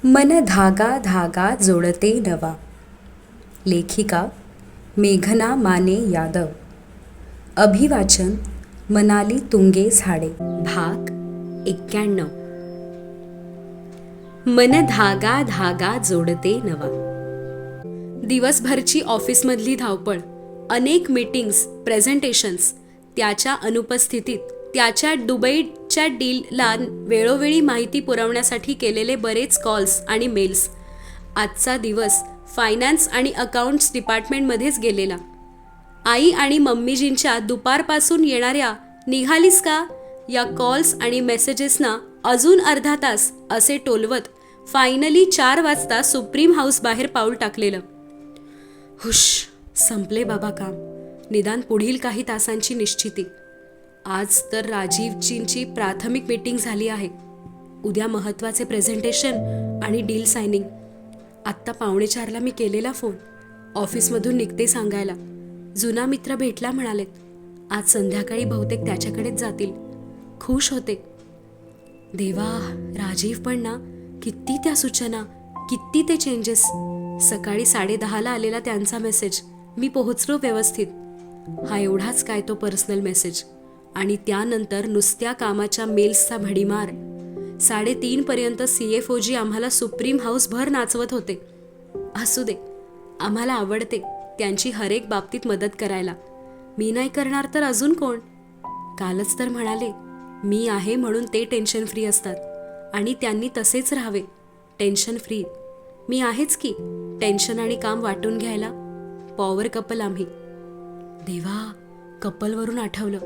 मन धागा धागा जोडते नवा. लेखिका मेघना माने यादव. अभिवाचन मनाली तुंगे झाडे. भाग 91. मन धागा धागा जोडते नवा. दिवसभरची ऑफिसमधली धावपळ, अनेक मीटिंग्स, प्रेझेंटेशन्स, त्याच्या अनुपस्थितीत त्याच्या दुबईच्या डीलला वेळोवेळी माहिती पुरवण्यासाठी केलेले बरेच कॉल्स आणि मेल्स. आजचा दिवस फायनान्स आणि अकाउंट्स डिपार्टमेंटमध्येच गेलेला. आई आणि मम्मीजींच्या दुपारपासून येणाऱ्या "निघालीस का?" या कॉल्स आणि मेसेजेसना अजून अर्धा तास असे टोलवत फायनली 4 वाजता सुप्रीम हाऊस बाहेर पाऊल टाकलेलं. हुश, संपले बाबा काम. निदान पुढील काही तासांची निश्चिती. आज तर राजीवजींची प्राथमिक मीटिंग झाली आहे. उद्या महत्त्वाचे प्रेझेंटेशन आणि डील सायनिंग. आत्ता 3:45ला मी केलेला फोन, ऑफिसमधून निघते सांगायला. जुना मित्र भेटला म्हणालेत. आज संध्याकाळी बहुतेक त्याच्याकडेच जातील. खुश होते. देवा, राजीव पण ना, किती त्या सूचना, किती ते चेंजेस. सकाळी 10:30ला आलेला त्यांचा मेसेज, मी पोहोचलो व्यवस्थित. हा एवढाच काय तो पर्सनल मेसेज. आणि त्यानंतर नुसत्या कामाच्या मेल्सचा भडीमार. 3:30 पर्यंत CFOजी आम्हाला सुप्रीम हाऊसभर नाचवत होते. असू दे, आम्हाला आवडते त्यांची हरेक बाबतीत मदत करायला. मी नाही करणार तर अजून कोण. कालच तर म्हणाले, मी आहे म्हणून ते टेन्शन फ्री असतात. आणि त्यांनी तसेच राहावे, टेन्शन फ्री. मी आहेच की, टेन्शन आणि काम वाटून घ्यायला. पॉवर कपल आम्ही. देवा, कपलवरून आठवलं,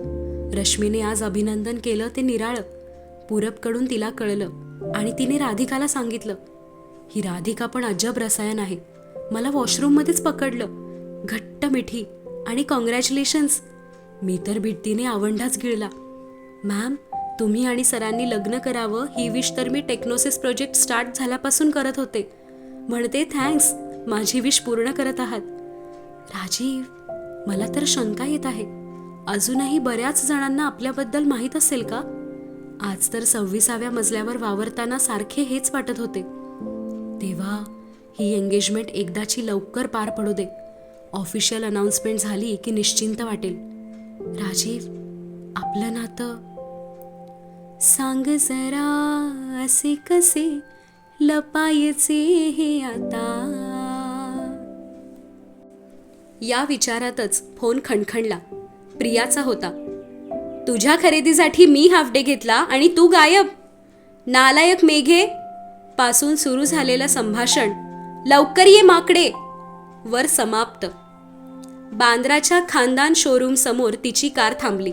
रश्मीने आज अभिनंदन केलं ते निराळं. पूरबकडून तिला कळलं आणि तिने राधिकाला सांगितलं. ही राधिका पण अजब रसायन आहे. मला वॉशरूममध्येच पकडलं. घट्ट मिठी आणि कॉंग्रॅच्युलेशन्स. मी तर भीतीने आवंढाच गिळला. मॅम, तुम्ही आणि सरांनी लग्न करावं ही विश तर मी टेक्नोसिस प्रोजेक्ट स्टार्ट झाल्यापासून करत होते. म्हणते थँक्स, माझी विश पूर्ण करत आहात. राजीव, मला तर शंका येत आहे. अजूनही बऱ्याच जणांना आपल्याबद्दल माहीत असेल का? आज तर 26व्या मजल्यावर वावरताना सारखे हेच वाटत होते. तेव्हा ही एंगेजमेंट एकदाची लवकर पार पडू दे. ऑफिशियल अनाउन्समेंट झाली की निश्चिंत वाटेल. राजीव, आपलं नातं सांग जरा, असे कसे लपायचे हे आता. या विचारातच फोन खणखणला. प्रियाचा होता. तुझ्या खरेदीसाठी मी हाफ डे घेतला आणि तू गायब. नालायक मेघे पासून सुरू झालेलं संभाषण लवकर ये माकडे वर समाप्त. बांद्राच्या खानदान शोरूम समोर तिची कार थांबली.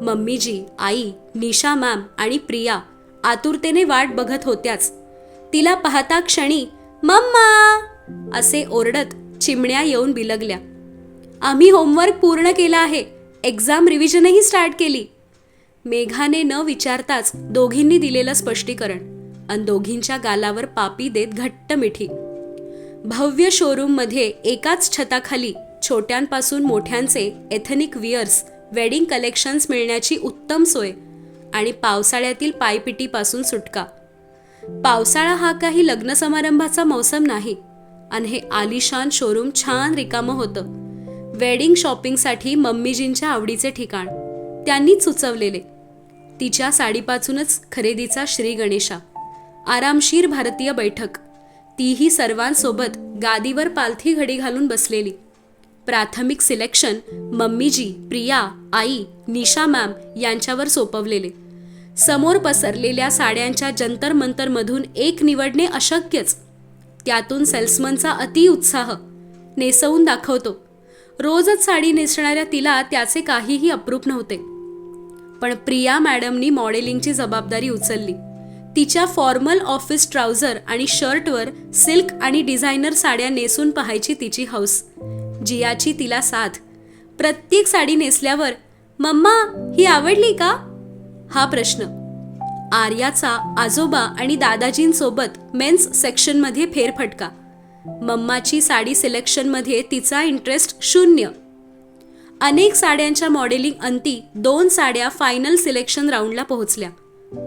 मम्मीजी, आई, निशा मॅम आणि प्रिया आतुरतेने वाट बघत होत्याच. तिला पाहता क्षणी मम्मा असे ओरडत चिमण्या येऊन बिलगल्या. आम्ही होमवर्क पूर्ण केला आहे, एक्झाम रिव्हिजनही स्टार्ट केली. मेघाने न विचारताच दोघींनी दिलेलं स्पष्टीकरण आणि दोघींच्या गालावर पापी देत घट्ट मिठी. भव्य शोरूममध्ये एकाच छताखाली छोट्यांपासून मोठ्यांचे एथनिक वियर्स, वेडिंग कलेक्शन्स मिळण्याची उत्तम सोय आणि पावसाळ्यातील पायपिटीपासून सुटका. पावसाळा हा काही लग्न समारंभाचा मौसम नाही आणि हे आलिशान शोरूम छान रिकामं होतं. वेडिंग शॉपिंगसाठी मम्मीजींच्या आवडीचे ठिकाण त्यांनीच सुचवलेले. तिच्या साडीपासूनच खरेदीचा श्री गणेशा. आरामशीर भारतीय बैठक, तीही सर्वांसोबत गादीवर पालथी घडी घालून बसलेली. प्राथमिक सिलेक्शन मम्मीजी, प्रिया, आई, निशा मॅम यांच्यावर सोपवलेले. समोर पसरलेल्या साड्यांच्या जंतर मंतरमधून एक निवडणे अशक्यच. त्यातून सेल्समनचा अतिउत्साह. नेसवून दाखवतो. रोजच साडी नेसणाऱ्या तिला त्याचे काहीही अप्रूप नव्हते. पण प्रिया मॅडमनी मॉडेलिंगची जबाबदारी उचलली. तिच्या फॉर्मल ऑफिस ट्राउझर आणि शर्टवर सिल्क आणि डिझायनर साड्या नेसून पाहायची तिची हौस. जियाची तिला साथ. प्रत्येक साडी नेसल्यावर मम्मा, ही आवडली का? हा प्रश्न. आर्याचा आजोबा आणि दादाजींसोबत मेन्स सेक्शनमध्ये फेरफटका. मम्माची साडी सिलेक्शनमध्ये तिचा इंटरेस्ट शून्य. अनेक साड्यांच्या मॉडेलिंग अंती 2 साड्या फायनल सिलेक्शन राऊंडला पोहोचल्या.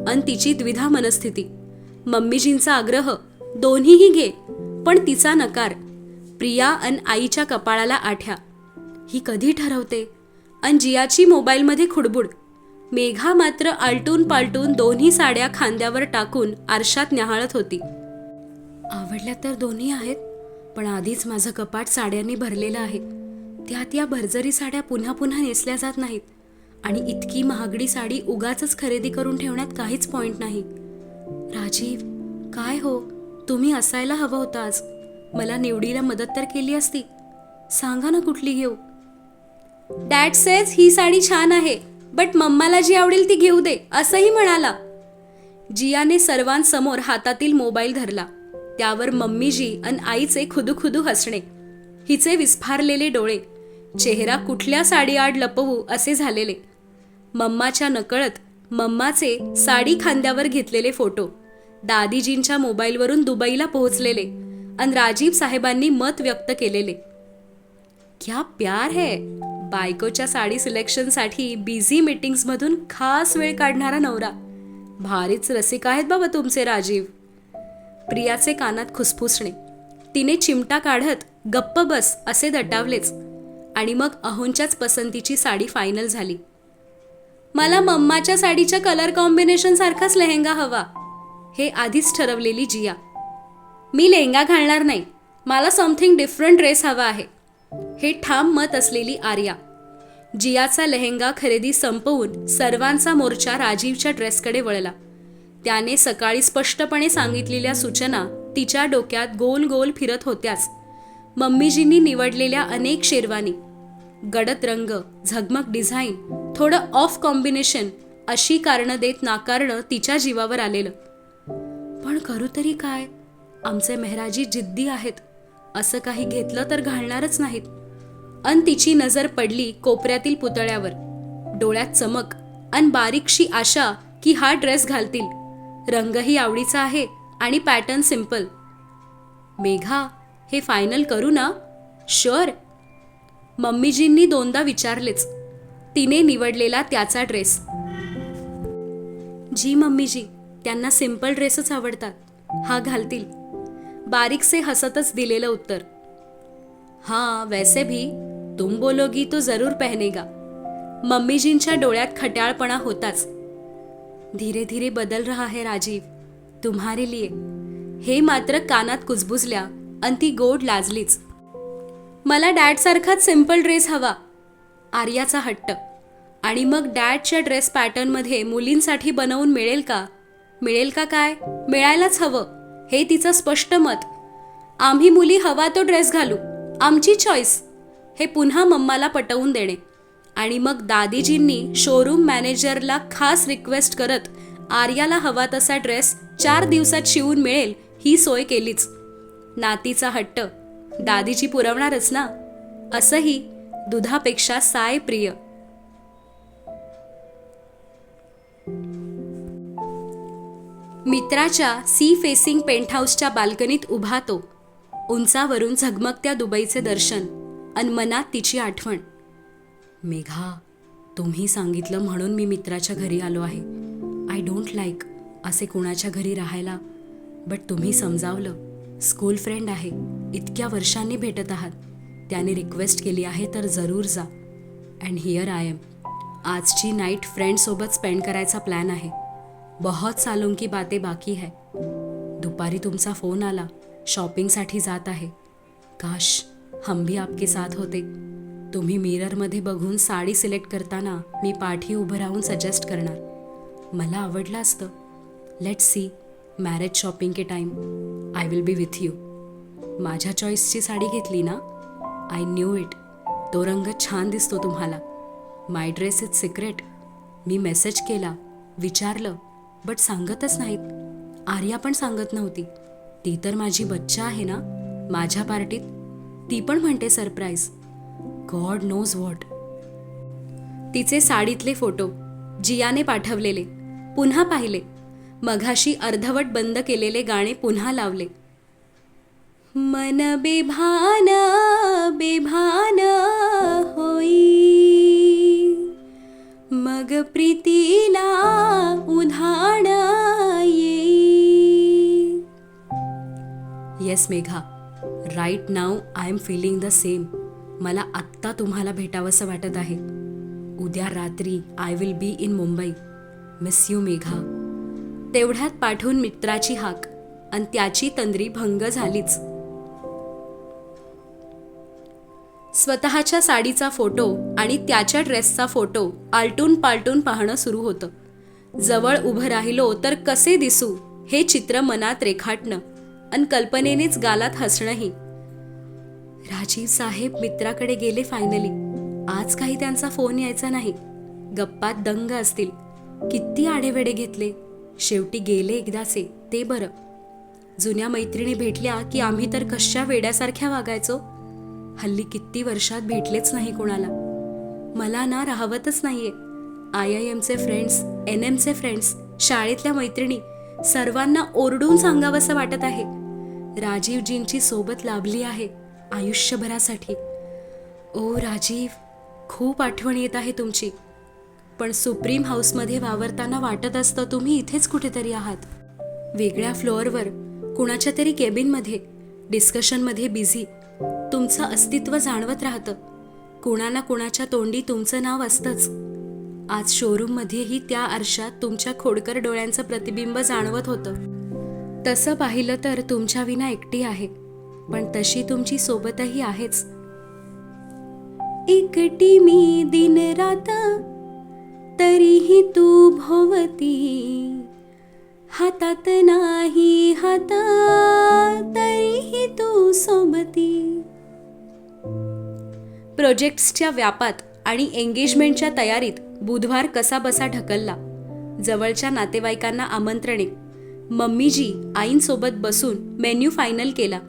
आणि तिची द्विधा मनस्थिती. मम्मीजींचा आग्रह, दोन्हीही घे. पण तिचा नकार. प्रिया अन आईच्या कपाळाला आठ्या. ही कधी ठरवते? अन जियाची मोबाईलमध्ये खुडबुड. मेघा मात्र आलटून पालटून दोन्ही साड्या खांद्यावर टाकून आरशात न्याहाळत होती. आवडल्या तर दोन्ही आहेत, पण आधीच माझं कपाट साड्यांनी भरलेलं आहे. त्यात या भरजरी साड्या पुन्हा पुन्हा नेसल्या जात नाहीत. आणि इतकी महागडी साडी उगाचच खरेदी करून ठेवण्यात काहीच पॉइंट नाही. राजीव, काय हो, तुम्ही असायला हवं होतं आज. मला निवडीला मदत तर केली असती. सांगा ना कुठली घेऊ. डॅड सेज ही साडी छान आहे, बट मम्माला जी आवडेल ती घेऊ दे, असंही म्हणाला. जियाने सर्वांसमोर हातातील मोबाईल धरला. त्यावर मम्मीजी अन आईचे खुदुखुदू हसणे, हिचे विस्फारलेले डोळे, चेहरा कुठल्या साडीआड लपवू असे झालेले. मम्माच्या नकळत मम्माचे साडी खांद्यावर घेतलेले फोटो, दादीजींच्या मोबाईलवरून दुबईला पोहोचलेले अन राजीव साहेबांनी मत व्यक्त केलेले. क्या प्यार है. बायकोच्या साडी सिलेक्शनसाठी बिझी मीटिंग्समधून खास वेळ काढणारा नवरा. भारीच रसिक आहेत बाबा तुमचे राजीव. प्रियाचे कानात खुसफुसणे. तिने चिमटा काढत गप्प बस असे दटावलेच. आणि मग अहोंच्याच पसंतीची साडी फायनल झाली. मला मम्माच्या साडीच्या कलर कॉम्बिनेशन सारखाच लेहेंगा हवा, हे आधीच ठरवलेली जिया. मी लेहेंगा घालणार नाही, मला समथिंग डिफरंट ड्रेस हवा आहे, हे ठाम मत असलेली आर्या. जियाचा लेहेंगा खरेदी संपवून सर्वांचा मोर्चा राजीवच्या ड्रेसकडे वळला. त्याने सकाळी स्पष्टपणे सांगितलेल्या सूचना तिच्या डोक्यात गोल गोल फिरत होत्याच. मम्मीजींनी निवडलेल्या अनेक शेरवानी, गडद रंग, झगमग डिझाईन, थोडं ऑफ कॉम्बिनेशन अशी कारणं देत नाकारणं तिच्या जीवावर आलेलं. पण करू तरी काय? आमचे मेहराजी जिद्दी आहेत. असं काही घेतलं तर घालणारच नाहीत. अन तिची नजर पडली कोपऱ्यातील पुतळ्यावर. डोळ्यात चमक अन बारीकशी आशा की हा ड्रेस घालतील. रंगही आवडीचा आहे आणि पॅटर्न सिंपल. मेघा, हे फायनल करू ना? शुअर. मम्मीजींनी दोनदा विचारलेच. तिने निवडलेला त्याचा ड्रेस. जी मम्मीजी, त्यांना सिंपल ड्रेसच आवडतात, हा घालतील. बारीकसे हसतच दिलेलं उत्तर. हाँ, वैसे भी तुम बोलोगी तो जरूर पहनेगा. मम्मीजींच्या डोळ्यात खट्याळपणा होताच. धीरे धीरे बदल रहा है राजीव, तुम्हारे लिए. हे मात्र कानात कुजबुजल्या अन ती गोड लाजलीच. मला डॅडसारखाच सिंपल ड्रेस हवा, आर्याचा हट्ट. आणि मग डॅडच्या ड्रेस पॅटर्नमध्ये मुलींसाठी बनवून मिळेल का? मिळेल का काय? मिळायलाच हवं, हे तिचं स्पष्ट मत. आम्ही मुली हवा तो ड्रेस घालू, आमची चॉईस, हे पुन्हा मम्माला पटवून देणे. आणि मग दादीजींनी शोरूम मॅनेजरला खास रिक्वेस्ट करत आर्याला हवा तसा ड्रेस 4 दिवसात शिवून मिळेल ही सोय केलीच. नातीचा हट्ट दादीजी पुरवणारच ना, असंही दुधापेक्षा साय प्रिय. मित्राच्या सी फेसिंग पेंटहाऊसच्या बाल्कनीत उभा तो. उंचावरून झगमगत्या दुबईचे दर्शन अन मनात तिची आठवण. मेघा, तुम्ही सांगितलं म्हणून मी मित्राच्या घरी आलो आहे. आय डोंट लाईक असे कोणाच्या घरी राहायला, बट तुम्ही समजावलं. स्कूल फ्रेंड आहे, इतक्या वर्षांनी भेटत आहात. त्याने रिक्वेस्ट केली आहे तर जरूर जा. And here I am. आजची नाईट फ्रेंडसोबत स्पेंड करायचा प्लॅन आहे. बहुत सालों की बातें बाकी है. दुपारी तुमचा फोन आला, शॉपिंगसाठी जात आहे. काश हम भी आपके साथ होते. तुम्ही मिररमध्ये बघून साडी सिलेक्ट करताना मी पाठी उभं राहून सजेस्ट करणार. मला आवडलं असतं. लेट्स सी, मॅरेज शॉपिंग के time I will be with you. माझ्या चॉईसची साडी घेतली ना? I knew it. तो रंग छान दिसतो तुम्हाला. My dress is secret. मी मेसेज केला, विचारलं, बट सांगतच नाहीत. आर्या पण सांगत नव्हती. ती तर माझी बच्चा आहे ना. माझ्या पार्टीत ती पण म्हणते सरप्राईज. God knows what. तिचे साडीतले फोटो जियाने पाठवलेले पुन्हा पाहिले. मघाशी अर्धवट बंद केलेले गाणे पुन्हा लावले. मन बेभान बेभान होई, मग प्रीतीला उधाण येई. Yes Megha, right now I am feeling the same. मला आत्ता तुम्हाला भेटावंसं वाटत आहे. उद्या रात्री I will be in Mumbai. Miss you Megha. तेवढ्यात पाठवून मित्राची हाक आणि त्याची तंद्री भंग झालीच. स्वतःच्या साडीचा फोटो आणि त्याच्या ड्रेसचा फोटो आलटून पालटून पाहणं सुरू होतं. जवळ उभं राहिलो तर कसे दिसू हे चित्र मनात रेखाटणं आणि कल्पनेनेच गालात हसणंही. राजीव साहेब मित्राकडे गेले फायनली. आज काही त्यांचा फोन यायचा नाही. गप्पात दंग असतील. किती आडेवेडे घेतले. शेवटी गेले एकदाचे ते बरं. जुन्या मैत्रिणी भेटल्या की आम्ही तर कशा वेड्यासारख्या वागायचो. हल्ली किती वर्षात भेटलेच नाही कोणाला. मला ना राहवतच नाहीये. IIMचे फ्रेंड्स, NMचे फ्रेंड्स, शाळेतल्या मैत्रिणी सर्वांना ओरडून सांगावंसं वाटत आहे. राजीवजींची सोबत लाभली आहे आयुष्यभरासाठी. ओ राजीव, खूप आठवण येत आहे तुमची. पण सुप्रीम हाऊसमध्ये वावरताना वाटत असतं तुम्ही इथेच कुठेतरी आहात. वेगळ्या फ्लोअरवर कुणाच्या तरी केबिनमध्ये डिस्कशनमध्ये बिझी. तुमचं अस्तित्व जाणवत राहतं. कुणा ना कुणाच्या तोंडी तुमचं नाव असतंच. आज शोरूममध्येही त्या आरशात तुमच्या खोडकर डोळ्यांचं प्रतिबिंब जाणवत होतं. तसं पाहिलं तर तुमच्या विना एकटी आहे, पण तशी तुमची सोबतही आहेच. एकटी मी दिन रात तरीही तू भोवती, हातात नाही हात तरीही तू सोबती. प्रोजेक्ट्सच्या व्यापात आणि एंगेजमेंटच्या तयारीत बुधवार कसा बसा ढकलला. जवळच्या नातेवाईकांना आमंत्रणे. मम्मीजी आईंसोबत बसून मेन्यू फायनल केला.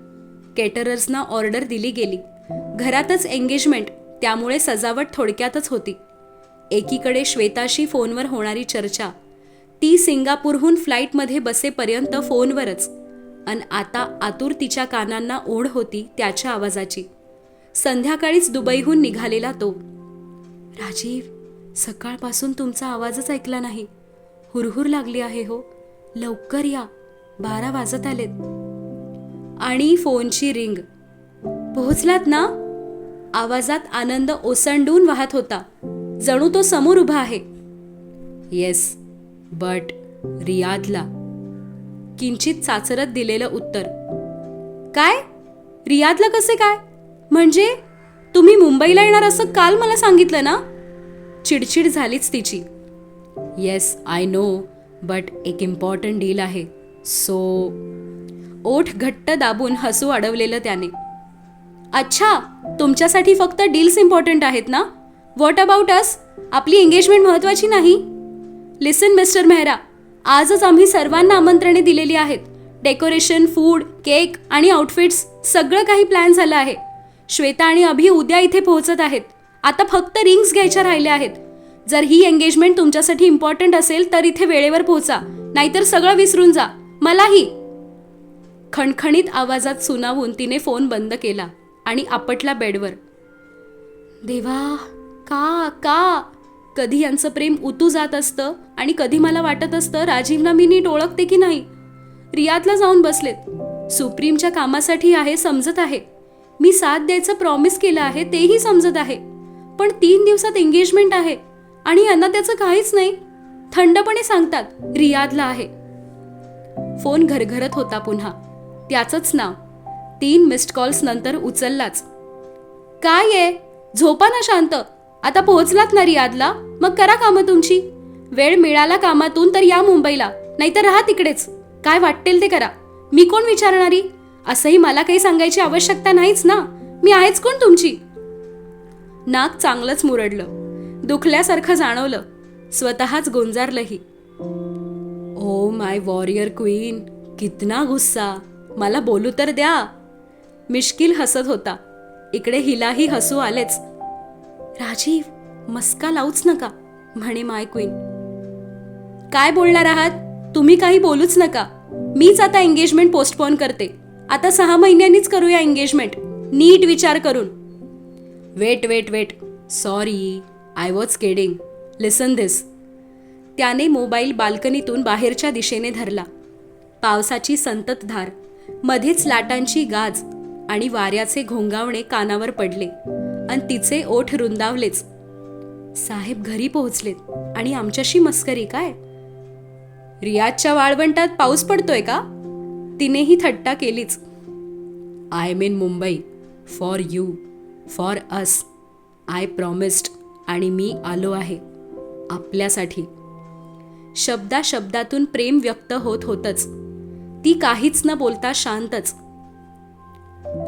केटरर्सना ऑर्डर दिली गेली. घरातच एंगेजमेंट, त्यामुळे सजावट थोडक्यातच होती. एकीकडे श्वेताशी फोनवर होणारी चर्चा, ती सिंगापूरहून फ्लाईटमध्ये बसेपर्यंत फोनवरच. अन आता आतुर तिच्या कानांना ओढ होती त्याच्या आवाजाची. संध्याकाळीच दुबईहून निघालेला तो. राजीव, सकाळपासून तुमचा आवाजच ऐकला नाही. हुरहुर लागली आहे हो. लवकर या, 12 वाजत आलेत. आणि फोनची रिंग. पोहोचलात ना? आवाजात आनंद ओसंडून वाहत होता. जणू तो समोर उभा आहे. येस, बट रियादला. किंचित चाचरत दिलेलं उत्तर. काय? रियादला कसे काय? म्हणजे तुम्ही मुंबईला येणार असं काल मला सांगितलं ना? चिडचिड झालीच तिची. येस आय नो, बट एक इम्पॉर्टंट डील आहे, सो. ओठ घट्ट दाबून हसू अडवलेलं त्याने. अच्छा, तुमच्यासाठी फक्त डील्स इम्पॉर्टंट आहेत ना? What about us? आपली एंगेजमेंट महत्वाची नाही? लिसन मिस्टर मेहरा, आजच आम्ही सर्वांना आमंत्रणे दिलेली आहेत. डेकोरेशन, फूड, केक आणि आउटफिट्स सगळं काही प्लॅन झालं आहे. श्वेता आणि अभि उद्या इथे पोहोचत आहेत. आता फक्त रिंग्स घ्यायच्या राहिल्या आहेत. जर ही एंगेजमेंट तुमच्यासाठी इम्पॉर्टंट असेल तर इथे वेळेवर पोहोचा, नाहीतर सगळं विसरून जा. मलाही. खणखणीत आवाजात सुनावून तिने फोन बंद केला आणि आपटला बेडवर. देवा, का का? कधी यांचं प्रेम उतू जात असतं आणि कधी मला वाटत असतं राजीवला मी नीट ओळखते की नाही. रियादला जाऊन बसलेत. सुप्रीमच्या कामासाठी आहे, समजत आहे. मी साथ द्यायचं प्रॉमिस केलं आहे, तेही समजत आहे. पण 3 दिवसात एंगेजमेंट आहे आणि यांना त्याचं काहीच नाही. थंडपणे सांगतात रियादला आहे. फोन घरघरत होता पुन्हा. त्याचंच नाव. 3 मिस्ड कॉल्स नंतर उचललाच. काय आहे? झोपा ना शांत. आता पोहोचलात ना रियादला, मग करा कामं तुमची. वेळ मिळाला कामातून तर या मुंबईला, नाहीतर राहा तिकडेच. काय वाटेल ते करा. मी कोण विचारणारी? असंही मला काही सांगायची आवश्यकता नाहीच ना. मी आहेच कोण तुमची? नाक चांगलंच मुरडलं. दुखल्यासारखं जाणवलं. स्वतःच गोंजारलंही. ओ माय वॉरियर क्वीन, कितना गुस्सा. मला बोलू तर द्या. मिश्किल हसत होता. इकडे हिलाही हसू आलेच. राजीव, मस्का लावूच नका, म्हणे माय क्वीन. काय बोलणार आहात? तुम्ही काही बोलूच नका. मीच आता एंगेजमेंट पोस्टपोन करते. आता 6 महिन्यांनीच करूया एंगेजमेंट, नीट विचार करून. Wait wait wait, sorry, I was kidding. Listen this. त्याने मोबाईल बाल्कनीतून बाहेरच्या दिशेने धरला. पावसाची संततधार मध्येच लाटांची गाज आणि वाऱ्याचे घोंगावणे कानावर पडले आणि तिचे ओठ रुंदावलेच. साहेब घरी पोहोचलेत आणि आमच्याशी मस्करी काय? रियाजच्या वाळवंटात पाऊस पडतोय का? तिनेही थट्टा केलीच. I am in Mumbai for you, for us. I promised आणि मी आलो आहे आपल्यासाठी. शब्दातून प्रेम व्यक्त होत होतच. ती काहीच न बोलता शांतच.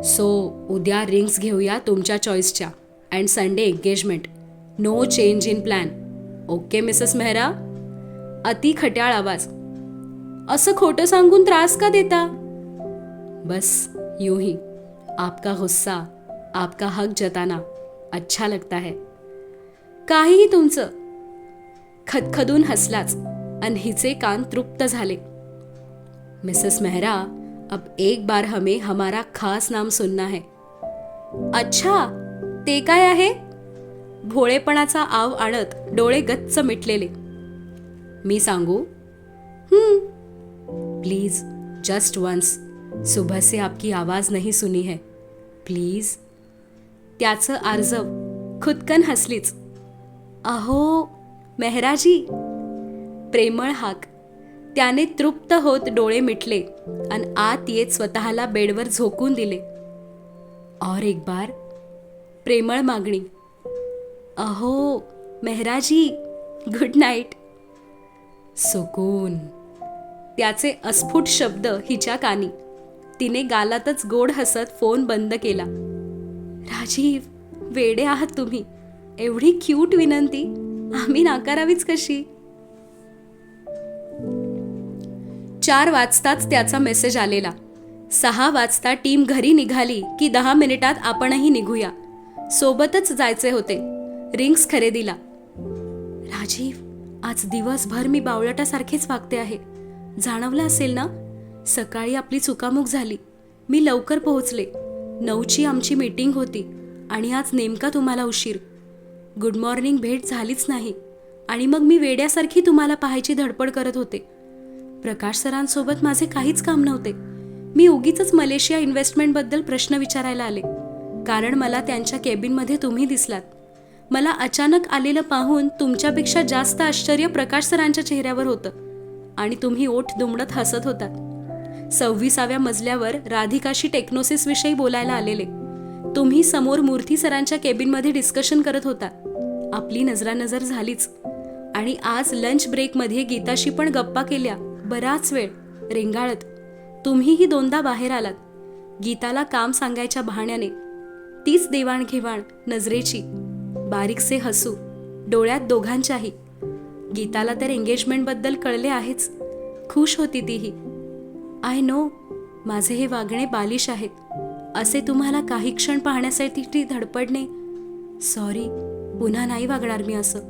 सो उद्या रिंग्स घेऊया तुमच्या चॉईसच्या and Sunday engagement. No change in plan. Okay Mrs Mehra? अति खट्याळ आवाज. असं खोटं सांगून त्रास का देता? बस यूं ही आपका गुस्सा, आपका हक जताना अच्छा लगता है. काहीही तुमचं. खदखदून हसलाच आणि हिचे कान तृप्त झाले. मिसेस मेहरा, अब एक बार हमें हमारा खास नाम सुनना है. अच्छा, ते काय आहे? भोळेपणाचा आव आणत डोळे गच्च मिटलेले. मी सांगू? Please, just once. सुबह से आपकी आवाज नहीं सुनी है. प्लीज. त्याचं आर्जव. खुदकन हसलीच. अहो मेहराजी. प्रेमळ हाक. त्याने तृप्त होत डोळे मिटले आणि आत येत स्वतःला बेडवर झोकून दिले. और एक बार. प्रेमळ मागणी. अहो मेहराजी, गुड नाईट. सुकून. त्याचे अस्फुट शब्द हिच्या कानी. तिने गालातच गोड हसत फोन बंद केला. राजीव, वेडे आहात तुम्ही. एवढी क्यूट विनंती आम्ही नाकारावीच कशी? 4 वाजताच त्याचा मेसेज आलेला. 6 वाजता टीम घरी निघाली की 10 मिनिटात आपणही निघूया. सोबतच जायचे होते रिंग्स खरेदीला. राजीव, आज दिवसभर मी बावळटासारखेच वागते आहे. जाणवलं असेल ना? सकाळी आपली चुकामुक झाली. मी लवकर पोहोचले. 9ची आमची मीटिंग होती आणि आज नेमका तुम्हाला उशीर. गुड मॉर्निंग भेट झालीच नाही आणि मग मी वेड्यासारखी तुम्हाला पाहायची धडपड करत होते. प्रकाश सरांसोबत माझे काहीच काम नव्हते. मी उगीचच मलेशिया इन्व्हेस्टमेंटबद्दल प्रश्न विचारायला आले, कारण मला त्यांच्या केबिनमध्ये तुम्ही दिसलात. मला अचानक आलेलं पाहून तुमच्यापेक्षा जास्त आश्चर्य प्रकाश सरांच्या चेहऱ्यावर होतं आणि तुम्ही ओठ दुमडत हसत होतात. 26व्या मजल्यावर राधिकाशी टेक्नोसिस विषयी बोलायला आलेले. तुम्ही समोर मूर्ती सरांच्या केबिनमध्ये डिस्कशन करत होता. आपली नजरानजर झालीच आणि आज लंच ब्रेकमध्ये गीताशी पण गप्पा केल्या बराच वेळ रेंगाळत. तुम्हीही 2दा बाहेर आलात. गीताला काम सांगायच्या बहाण्याने. तीच देवाणघेवाण नजरेची, बारीकसे हसू डोळ्यात दोघांच्याही. गीताला तर एंगेजमेंटबद्दल कळले आहेच. खुश होती तीही. आय नो, माझे हे वागणे बालिश आहेत असे तुम्हाला काही क्षण पाहण्यासाठी ती धडपडणे. सॉरी, पुन्हा नाही वागणार मी असं.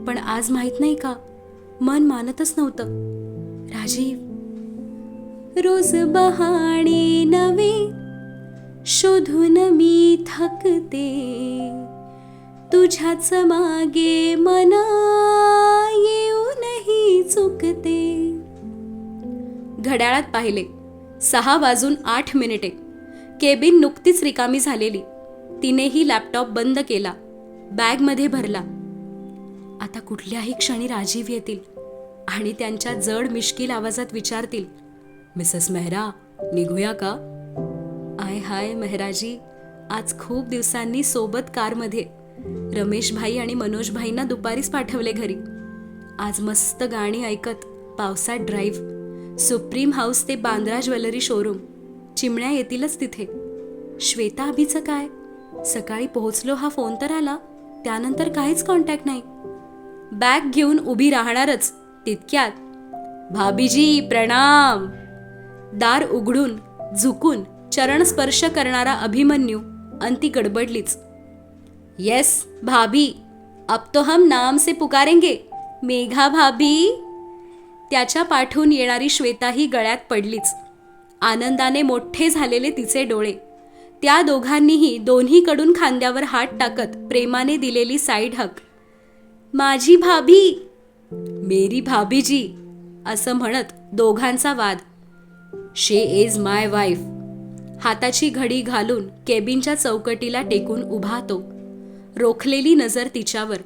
पण आज माहीत नाही का, मन मानतच नव्हतं. राजीव, रोज बहाणे नवे शोधून मी थकते. तुझ्याच मागे मना येऊनही चुकते. घड्याळात पाहिले 6:08. केबिन नुकतीच रिकामी झालेली. तिनेही लॅपटॉप बंद केला, बॅगमध्ये भरला. आता कुठल्याही क्षणी राजीव येतील आणि त्यांच्या जड मिश्किल आवाजात विचारतील, मिसेस मेहरा, निघूया का? आय हाय मेहराजी, आज खूप दिवसांनी सोबत कारमध्ये. रमेश भाई आणि मनोज भाईंना दुपारीच पाठवले घरी. आज मस्त गाणी ऐकत पावसात ड्राईव्ह. सुप्रीम हाऊस ते बांद्रा ज्वेलरी शोरूम. चिमण्या येतीलच तिथे. श्वेता अभिचं काय? सकाळी पोहोचलो हा फोन तर आला, त्यानंतर काहीच कॉन्टॅक्ट नाही. बॅग घेऊन उभी राहणारच तितक्यात, भाभीजी प्रणाम. दार उघडून झुकून चरणस्पर्श करणारा अभिमन्यू अंती गडबडलीच. येस भाभी, अब तो हम नाम से पुकारेंगे, मेघा भाभी. त्याच्या पाठून येणारी श्वेताही गळ्यात पडलीच. आनंदाने मोठे झालेले तिचे डोळे. त्या दोघांनीही दोन्हीकडून खांद्यावर हात टाकत प्रेमाने दिलेली साईड हक. माझी भाभी, मेरी भाभीजी असं म्हणत दोघांचा वाद. शी इज माय वाईफ. हाताची घडी घालून केबिनच्या चौकटीला टेकून उभा तो, रोखलेली नजर तिच्यावर,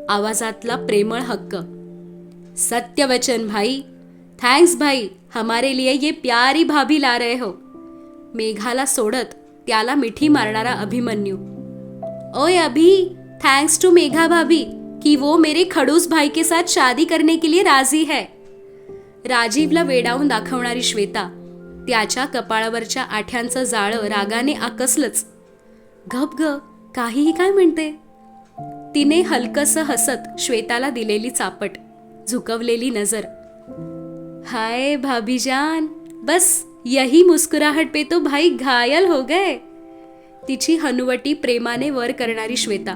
आवाजातला प्रेमळ हक्क. सत्य वचन भाई. थँक्स भाई, हमारे लिए ये प्यारी भाभी ला रहे हो. मेघाला सोडत त्याला मिठी मारणारा अभिमन्यू. ओए अभी, थैंक्स टू मेघा भाभी कि वो मेरे खडूस भाई के साथ शादी करने के लिए राजी है. राजीवला वेडावून दाखवणारी श्वेता, त्याच्या कपाळावरच्या आठ्यांचं जाळं रागाने आकसलंच. गप ग, काहीही काय म्हणते. तिने हलकसं हसत श्वेताला दिलेली चापट, झुकवलेली नजर. हाय भाभी जान, बस यही मुस्कुराहट पे तो भाई घायल हो गए. तिची हनुवटी प्रेमाने वर करणारी श्वेता.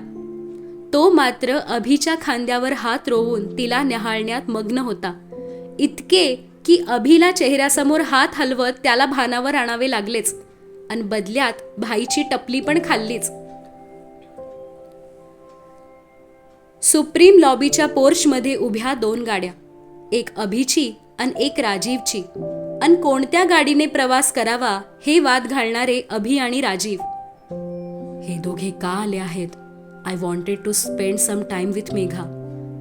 तो मात्र अभिच्या खांद्यावर हात रोवून तिला न्याहाळण्यात मग्न होता, इतके की अभिला चेहऱ्यासमोर हात हलवत त्याला भानावर आणावे लागलेच, आणि बदल्यात भाईची टपली पण खाल्लीच. सुप्रीम लॉबीच्या पोर्चमध्ये उभ्या 2 गाड्या, एक अभिची आणि एक राजीवची. आणि कोणत्या गाडीने प्रवास करावा हे वाद घालणारे अभि आणि राजीव. हे दोघे का आले आहेत? I wanted to spend some time with Megha.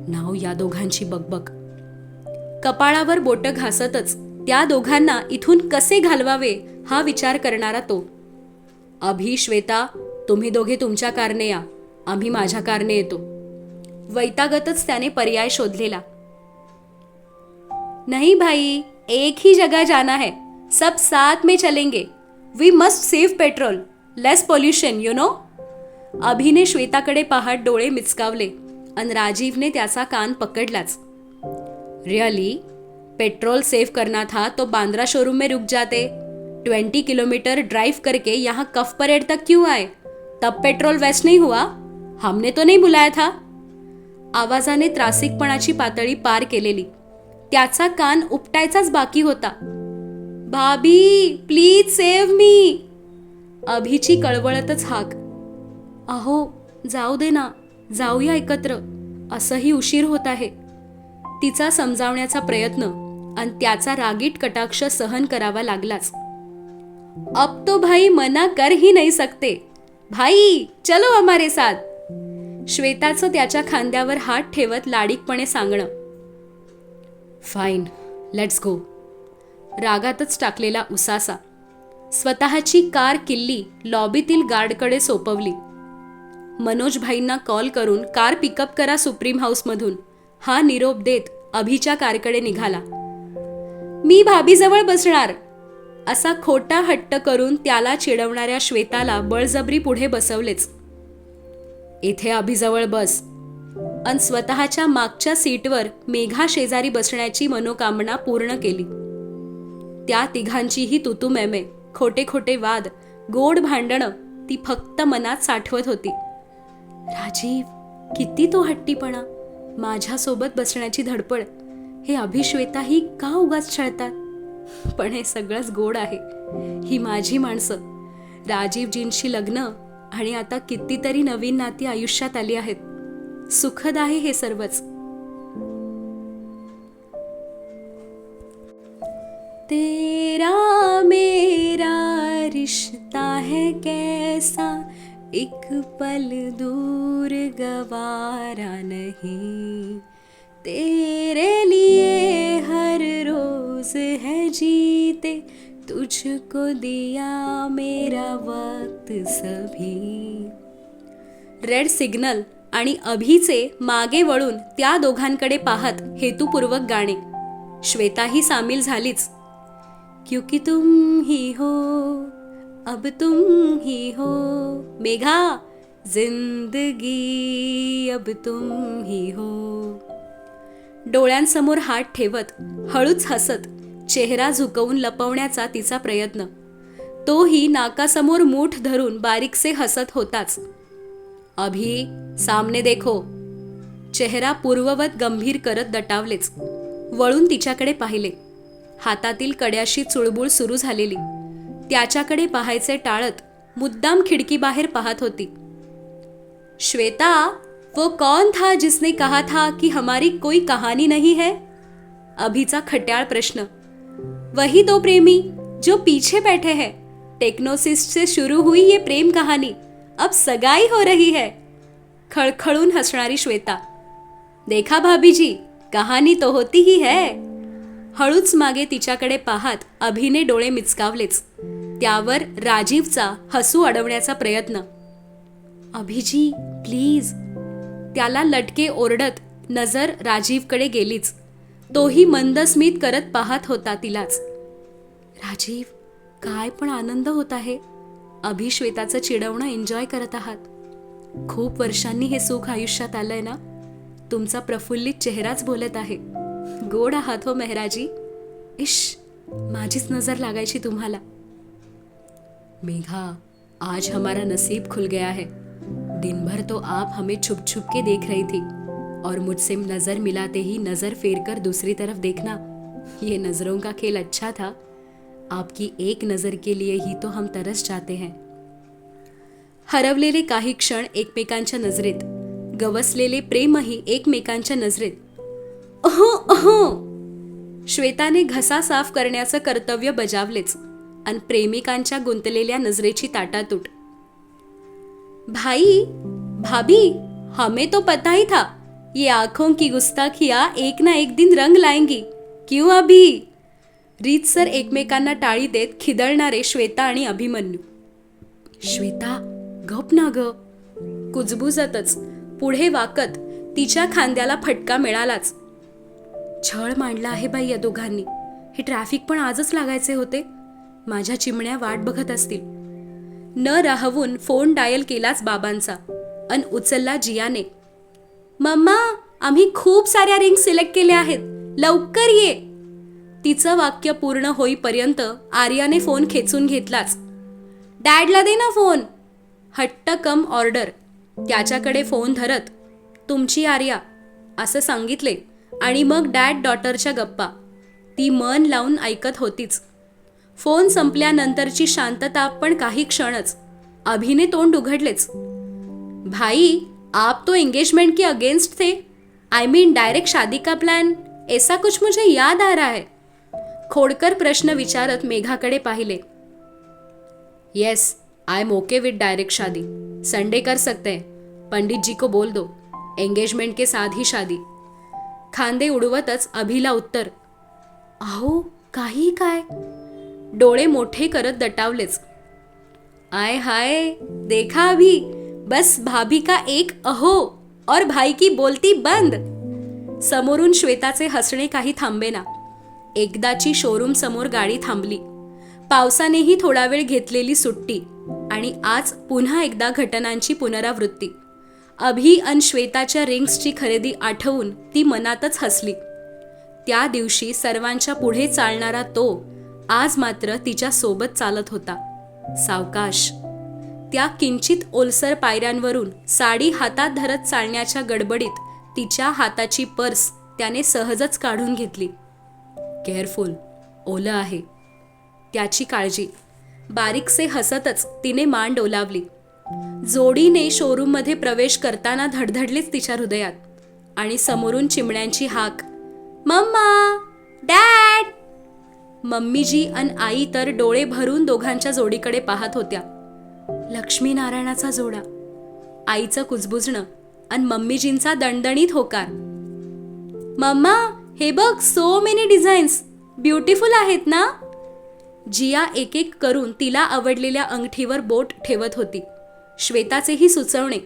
नाव या दोघांची बकबक. कपाळावर बोटं घासतच त्या दोघांना इथून कसे घालवावे हा विचार करणारा तो. अभि, श्वेता, तुम्ही दोघे तुमच्या कारने या, आम्ही माझ्या कारने येतो. वैतागतच त्याने पर्याय शोधलेला. नहीं भाई, एक ही जगह जाना है, सब साथ में चलेंगे. We must save petrol, less pollution, you know. अभिने श्वेताकडे पाहत डोळे मिचकावले आणि राजीवने त्याचा कान पकडलाच. रियली? पेट्रोल सेव करना था तो बांद्रा शोरूम में रुक जाते. 20 किलोमीटर ड्राइव करके यहाँ कफ परेड तक क्यों आए? तब पेट्रोल वेस्ट नहीं हुआ? हमने तो नहीं बुलाया था. आवाजाने त्रासिकपणाची पातळी पार केलेली. त्याचा कान उपटायचाच बाकी होता. भाभी, प्लीज सेव्ह मी. अभिची कळवळतच हाक. अहो, जाऊ दे ना, जाऊया एकत्र, असंही उशीर होत आहे. तिचा समजावण्याचा प्रयत्न आणि त्याचा रागीट कटाक्ष सहन करावा लागलाच. अब तो भाई मना कर ही नहीं सकते. भाई चलो हमारे साथ. श्वेताचं त्याच्या खांद्यावर हात ठेवत लाडीकपणे सांगणं. Fine, let's go. रागातच टाकलेला उसासा. स्वतःची कार किल्ली लॉबीतील गार्डकडे सोपवली. मनोज भाईंना कॉल करून कार पिकअप करा सुप्रीम हाऊसमधून हा निरोप देत अभिच्या कारकडे निघाला. मी भाभीजवळ बसणार असा खोटा हट्ट करून त्याला चिडवणाऱ्या श्वेताला बळजबरी पुढे बसवलेच. इथे अभिजवळ बस. आणि स्वतःच्या मागच्या सीटवर मेघा शेजारी बसण्याची मनोकामना पूर्ण केली. त्या तिघांचीही तुतू मेमे, खोटे खोटे वाद, गोड भांडणं ती फक्त मनात साठवत होती. राजीव, किती तो हट्टीपणा, माझ्यासोबत बसण्याची धडपड. हे अभिश्वेताही का उगाच छळतात? पण हे सगळंच गोड आहे. ही माझी माणसं. राजीवजींशी लग्न आणि आता कितीतरी नवीन नाती आयुष्यात आली आहेत. सुखद आहे हे सर्वच. तेरा मेरा रिश्ता है कैसा, एक पल दूर गवारा नहीं. तेरे लिए हर रोज है जीते, तुझको दिया मेरा वक्त सभी. रेड सिग्नल आणि अभिचे मागे वळून त्या दोघांकडे पाहत हेतुपूर्वक गाणे. श्वेताही सामील झालीच. क्योंकि तुम ही हो, अब तुम ही हो. मेघा, जिंदगी अब तुम ही हो. डोळ्यांसमोर हात ठेवत हळूच हसत चेहरा झुकवून लपवण्याचा तिचा प्रयत्न. तोही नाकासमोर मूठ धरून बारीकसे हसत होताच. अभी, सामने देखो. चेहरा पूर्ववत गंभीर करत दटावलेच. वळून तिच्याकडे पाहिले. हातातील कड्याशी चुळबुळ सुरू झालेली. त्याच्याकडे पाहायचे टाळत मुद्दाम खिडकीबाहेर पाहत होती. श्वेता, वो कौन था जिसने कहा था कि हमारी कोई कहानी नहीं है? अभिचा खट्याळ प्रश्न. वही तो प्रेमी जो पीछे बैठे हैं, टेक्नोसिस्ट से शुरू हुई ये प्रेम कहानी अब सगाई हो रही है. खळखळून हसणारी श्वेता. देखा भाभीजी, कहानी तो होती ही है. हळूच मागे तिच्याकडे पाहत अभिने डोळे मिचकावलेच. त्यावर राजीवचा हसू अडवण्याचा प्रयत्न. अभिजी प्लीज. त्याला लटके ओरडत नजर राजीवकडे गेलीच. तोही मंद स्मित करत पाहत होता तिलाच. राजीव, काय पण आनंद होत आहे. अभि श्वेताचं चिडवणं एन्जॉय करत आहात. खूप वर्षांनी हे सुख आयुष्यात आलंय ना. तुमचा प्रफुल्लित चेहराच बोलत आहे. गोड आहात हो मेहराजी. इश, माझीच नजर लागायची तुम्हाला. मेघा, आज हमारा नसीब खुल गया है. दिन भर तो आप हमें छुप छुप के देख रही थी और मुझसे नजर मिलाते ही नजर फेर कर दूसरी तरफ देखना. ये नजरों का खेल अच्छा था. आपकी एक नजर के लिए ही तो हम तरस जाते हैं. हरवलेले काही क्षण एकमेकांच्या नजरेत, गवसलेले प्रेमही एकमेकांच्या नजरेत. अहो अहो. श्वेताने घसा साफ करण्याचं कर्तव्य बजावलेच आणि प्रेमिकांच्या गुंतलेल्या नजरेची ताटातूट. भाई भाभी, हमें तो पता ही था ये आंखों की गुस्ताखियां एक ना एक दिन रंग लाएंगी. क्यों अभी. रीतसर एकमेकांना टाळी देत खिदळणारे श्वेता आणि अभिमन्यू. श्वेता गप ना ग. कुजबुजतच पुढे वाकत तिच्या खांद्याला फटका मिळालाच. छळ मांडला आहे बाई या दोघांनी. हे ट्रॅफिक पण आजच लागायचे होते. माझ्या चिमण्या वाट बघत असतील. न राहवून फोन डायल केलाच बाबांचा अन उचलला जियाने. मम्मा, आम्ही खूप साऱ्या रिंग सिलेक्ट केल्या आहेत, लवकर ये. तिचं वाक्य पूर्ण होईपर्यंत आर्याने फोन खेचून घेतलाच. डॅडला दे ना फोन. हट्ट कम ऑर्डर. त्याच्याकडे फोन धरत तुमची आर्या असं सांगितले आणि मग डॅड डॉटरच्या गप्पा. ती मन लावून ऐकत होतीच. फोन संपल्यानंतरची शांतता पण काही क्षणच. अभिने तोंड उघडलेच. भाई, आप तो एंगेजमेंट के अगेंस्ट थे. आई मीन डायरेक्ट शादी का प्लान, ऐसा कुछ मुझे याद आ रहा है. खोडकर प्रश्न विचारत मेघाकडे पाहिले. Yes, I am okay with direct Shaadi. Sunday कर सकते हैं. पंडित जी को बोल दो. एंगेजमेंट के साथ ही शादी. खांदे उडवतच अभिला उत्तर. अहो, काही काय. डोळे मोठे करत दटावलेच. आय हाय, देखा अभी, बस भाभी का एक अहो और भाई की बोलती बंद. समोरून श्वेताचे हसणे काही थांबेना. एकदाची शोरूम समोर गाडी थांबली. पावसानेही थोडा वेळ घेतलेली सुट्टी आणि आज पुन्हा एकदा घटनांची पुनरावृत्ती. अभि अन श्वेताच्या रिंग्सची खरेदी आठवून ती मनातच हसली. त्या दिवशी सर्वांच्या पुढे चालणारा तो आज मात्र तिच्या सोबत चालत होता, सावकाश. त्या किंचित ओलसर पायऱ्यांवरून साडी हातात धरत चालण्याच्या गडबडीत तिच्या हाताची पर्स त्याने सहजच काढून घेतली. केअरफुल, ओलं आहे. त्याची काळजी. बारीकसे हसतच तिने मान डोलावली. जोडीने शोरूममध्ये प्रवेश करताना धडधडलीच तिच्या हृदयात. आणि समोरून चिमण्यांची हाक. Mamma, dad. मम्मीजी अन आई तर डोळे भरून दोघांच्या जोडीकडे पाहत होत्या. लक्ष्मीनारायणाचा जोडा. आईचं कुजबुजणं अन मम्मीजींचा दणदणीत होकार. मम्मा, हे बघ, सो मेनी डिझाईन्स, ब्युटिफुल आहेत ना. जिया एक एक करून तिला आवडलेल्या अंगठीवर बोट ठेवत होती. श्वेताचेही सुचवणे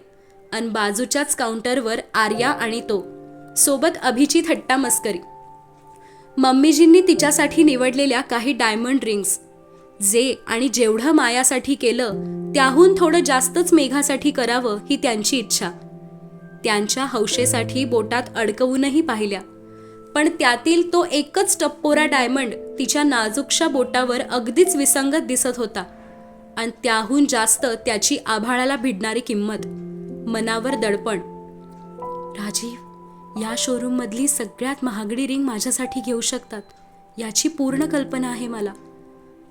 अन बाजूच्याच काउंटरवर आर्या आणि तो सोबत अभिची थट्टा मस्करी. मम्मीजींनी तिच्यासाठी निवडलेल्या काही डायमंड रिंग्स. जे आणि जेवढं मायासाठी केलं त्याहून थोडं जास्तच मेघासाठी करावं ही त्यांची इच्छा. त्यांच्या हौशेसाठी बोटात अडकवूनही पाहिल्या, पण त्यातील तो एकच टप्पोरा डायमंड तिच्या नाजूकशा बोटावर अगदीच विसंगत दिसत होता. आणि त्याहून जास्त त्याची आभाळाला भिडणारी किंमत. मनावर दडपण. राजीव, या शोरूम मधली सगळ्यात महागडी रिंग माझ्यासाठी घेऊ शकतात याची पूर्ण कल्पना आहे मला,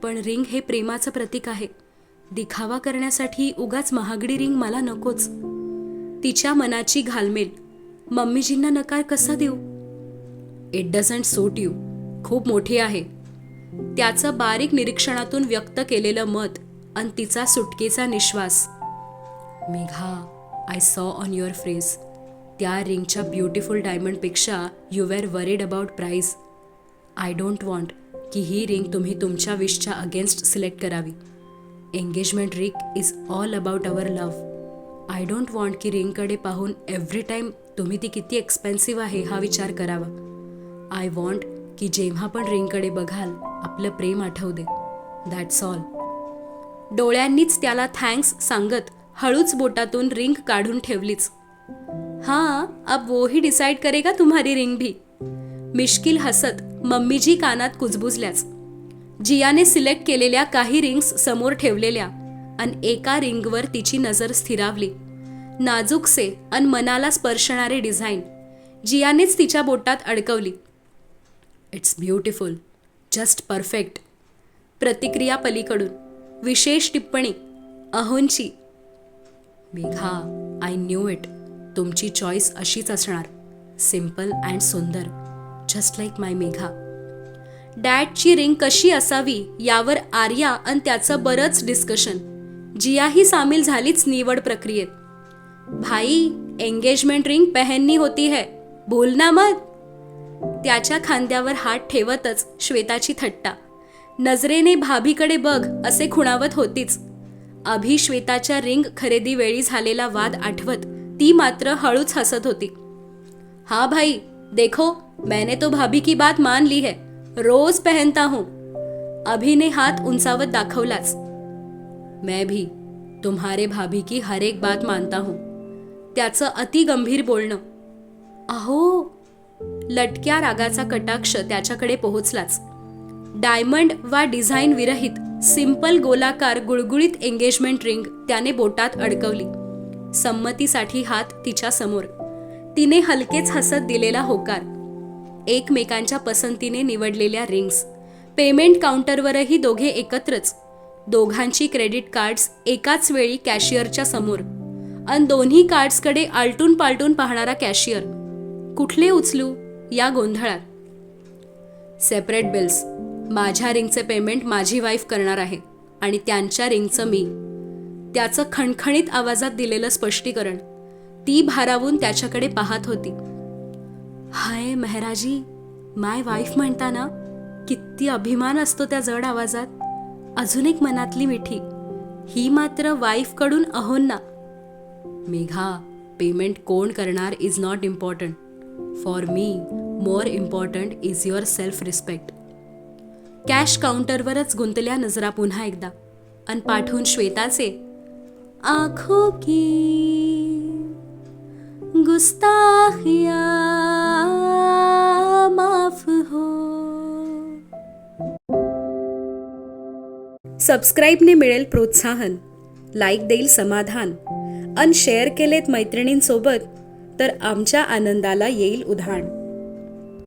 पण रिंग हे प्रेमाचं प्रतीक आहे. दिखावा करण्यासाठी उगाच महागडी रिंग मला नकोच. तिच्या मनाची घालमेल. मम्मीजींना नकार कसा देऊ. It doesn't suit you. खूप मोठी आहे. त्याचं बारीक निरीक्षणातून व्यक्त केलेलं मत आणि तिचा सुटकेचा निश्वास. Megha, I saw on your face, त्या रिंगच्या ब्युटिफुल डायमंडपेक्षा you were worried about price. I don't want की ही रिंग तुम्ही तुमच्या विशच्या अगेन्स्ट सिलेक्ट करावी. Engagement ring is all about our love. I don't want की रिंगकडे पाहून एव्हरी टाईम तुम्ही ती किती एक्सपेन्सिव्ह आहे हा विचार करावा. आय वॉन्ट की जेव्हा पण रिंगकडे बघाल आपलं प्रेम आठवू दे. That's all. डोळ्यांनीच त्याला थँक्स सांगत हळूच बोटातून रिंग काढून ठेवलीच. हाँ, अब वो ही डिसाइड करेगा तुम्हारी रिंग भी. मिश्किल हसत मम्मीजी कानात कुजबुजल्याच. जियाने सिलेक्ट केलेल्या काही रिंग्स समोर ठेवलेल्या आणि एका रिंगवर तिची नजर स्थिरावली. नाजूकसे आणि मनाला स्पर्शणारे डिझाईन. जियानेच तिच्या बोटात अडकवली. It's beautiful, just perfect. प्रतिक्रिया पलीकडून. विशेष टिप्पणी अहोंची. Megha, I knew it. तुमची चॉईस अशीच असणार. सिम्पल अँड सुंदर, जस्ट लाईक माय मेघा. डॅडची रिंग कशी असावी यावर आर्या आणि त्याचं बरंच डिस्कशन. जियाही सामील झालीच निवड प्रक्रियेत. भाई, एंगेजमेंट रिंग पहननी होती है, भूलना मत. त्याच्या खांद्यावर हात ठेवतच श्वेताची थट्टा. नजरेने भाभीकडे बघ असे खुणावत होतीच. अभि श्वेताच्या रिंग खरेदी वेळी झालेला वाद आठवत ती मात्र हळूच हसत होती. हाँ भाई, देखो मैंने तो भाभी की बात मान ली है, रोज पहनता हूं. अभिने हात उंचावत दाखवलाच. मैं भी तुम्हारे भाभी की हर एक बात मानता हूं. त्याचं अति गंभीर बोलणं. अहो, लटक्या रागाचा कटाक्ष त्याच्याकडे पोहोचलाच. डायमंड वा डिझाईन विरहित सिंपल गोलाकार गुळगुळीत एंगेजमेंट रिंग त्याने बोटात अडकवली. संमतीसाठी हात तिच्या समोर. तिने हलकेच हसत दिलेला होकार. एकमेकांच्या पसंतीने निवडलेल्या रिंग्स. पेमेंट काउंटरवरही दोघे एकत्रच. दोघांची क्रेडिट कार्ड्स एकाच वेळी कॅशियरच्या समोर. आणि दोन्ही कार्ड्सकडे आलटून पालटून पाहणारा कॅशियर. कुठले उचलू या गोंधळात. Separate bills. माझ्या रिंगचे पेमेंट माझी वाईफ करणार आहे आणि त्यांच्या रिंगचं मी. त्याचं खणखणीत आवाजात दिलेलं स्पष्टीकरण. ती भारावून त्याच्याकडे पाहत होती. हाय मेहराजी, माय वाईफ म्हणताना किती अभिमान असतो त्या जड आवाजात. अजून एक मनातली मिठी. ही मात्र वाईफकडून अहोंना. मेघा, पेमेंट कोण करणार is not important. For me more important is your self respect. Cash काउंटरवरच गुंतल्या नजरा पुन्हा एकदा. आणि पाठवून श्वेताचे आँखों की गुस्ताखिया माफ हो. सबस्क्राईबने मिळेल प्रोत्साहन, लाईक देईल समाधान, आणि शेअर केलेत मैत्रिणींसोबत तर आमच्या आनंदाला येईल उधाण.